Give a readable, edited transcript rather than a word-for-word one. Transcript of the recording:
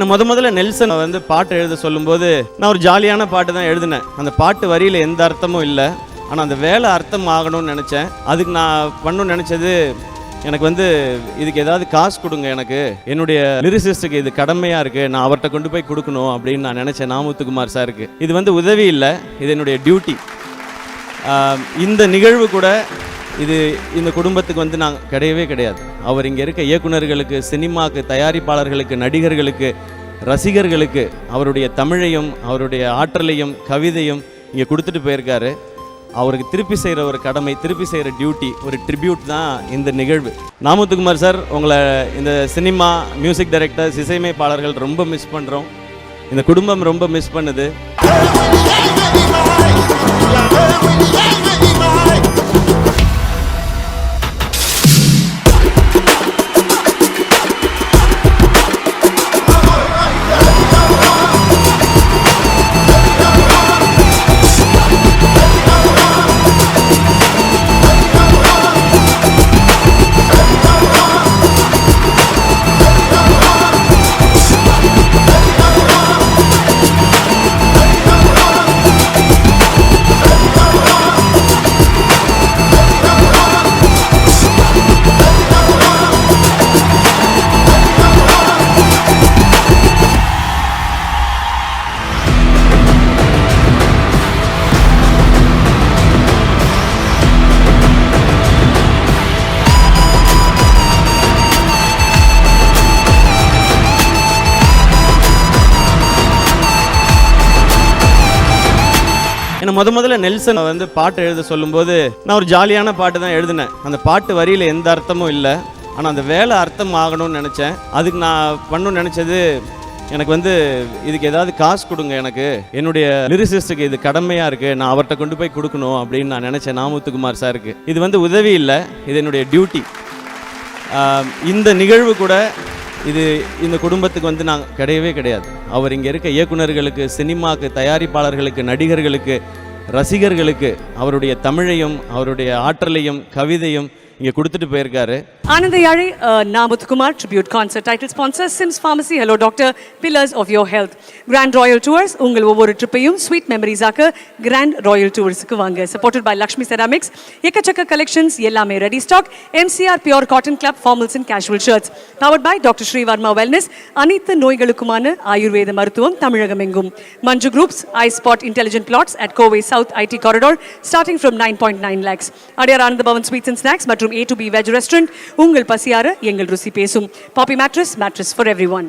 ஏன்னா முதல்ல நெல்சன் வந்து பாட்டு எழுத சொல்லும்போது நான் ஒரு ஜாலியான பாட்டு தான் எழுதினேன். அந்த பாட்டு வரியில் எந்த அர்த்தமும் இல்லை, ஆனால் அந்த வேலை அர்த்தம் ஆகணும்னு நினச்சேன். அதுக்கு நான் பண்ணணும்னு நினச்சது, எனக்கு வந்து இதுக்கு ஏதாவது காசு கொடுங்க, எனக்கு என்னுடைய லிரிசிஸ்ட்டுக்கு இது கடமையாக இருக்குது, நான் அவர்கிட்ட கொண்டு போய் கொடுக்கணும் அப்படின்னு நான் நினச்சேன். நாமுத்துக்குமார் சாருக்கு இது வந்து உதவி இல்லை, இது என்னுடைய டியூட்டி. இந்த நிகழ்வு கூட இது இந்த குடும்பத்துக்கு வந்து நான் கிடையவே கிடையாது. அவர் இங்கே இருக்க இயக்குநர்களுக்கு, சினிமாவுக்கு, தயாரிப்பாளர்களுக்கு, நடிகர்களுக்கு, ரசிகர்களுக்கு அவருடைய தமிழையும் அவருடைய ஆற்றலையும் கவிதையும் இங்கே கொடுத்துட்டு போயிருக்காரு. அவருக்கு திருப்பி செய்கிற ஒரு கடமை, திருப்பி செய்கிற டியூட்டி, ஒரு ட்ரிபியூட் தான் இந்த நிகழ்வு. நாமுத்துக்குமார் சார், உங்களை இந்த சினிமா மியூசிக் டைரக்டர்ஸ், இசையமைப்பாளர்கள் ரொம்ப மிஸ் பண்ணுறோம். இந்த குடும்பம் ரொம்ப மிஸ் பண்ணுது. ஏன்னா முதல்ல நெல்சன் வந்து பாட்டு எழுத சொல்லும்போது நான் ஒரு ஜாலியான பாட்டு தான் எழுதினேன். அந்த பாட்டு வரியில் எந்த அர்த்தமும் இல்லை, ஆனால் அந்த வேலை அர்த்தம் ஆகணும்னு நினச்சேன். அதுக்கு நான் பண்ணணும்னு நினச்சது, எனக்கு வந்து இதுக்கு ஏதாவது காசு கொடுங்க, எனக்கு என்னுடைய லிரிசிஸ்ட்டுக்கு இது கடமையாக இருக்குது, நான் அவர்கிட்ட கொண்டு போய் கொடுக்கணும் அப்படின்னு நான் நினச்சேன். நாமுத்துக்குமார் சாருக்கு இது வந்து உதவி இல்லை, இது என்னுடைய டியூட்டி. இந்த நிகழ்வு கூட இது இந்த குடும்பத்துக்கு வந்து நான் கிடையவே கிடையாது. அவர் இங்கே இருக்க இயக்குநர்களுக்கு, சினிமாவுக்கு, தயாரிப்பாளர்களுக்கு, நடிகர்களுக்கு, ரசிகர்களுக்கு அவருடைய தமிழையும் அவருடைய ஆற்றலையும் கவிதையும் இங்கே கொடுத்துட்டு போயிருக்காரு. Ananda Yari, Namuthkumar tribute concert. Title sponsor Sims Pharmacy. Hello Doctor, Pillars of Your Health. Grand Royal Tours. உங்கள் ஒவ்வொரு ட்ரிப்பையும் ஸ்வீட் மெமரிஸாக Grand Royal Toursக்கு வாங்க. Supported by Lakshmi Ceramics. எக்கச்சக்க கலெக்ஷன்ஸ், எல்லாமே ready stock. MCR Pure Cotton Club Formals and Casual Shirts. Powered by Dr. Sri Varma Wellness. அனைத்து நோய்களுக்குமான ஆயுர்வேத மருத்துவம் தமிழகம் எங்கும். Manju Groups, iSpot Intelligent Plots at Kovai South IT Corridor starting from 9.9 lakhs. Adyar Ananda Bhavan Sweets and Snacks மற்றும் A to B Veg Restaurant. உங்கள் பசியார எங்கள் ருசி பேசும். Poppy Mattress, mattress for everyone.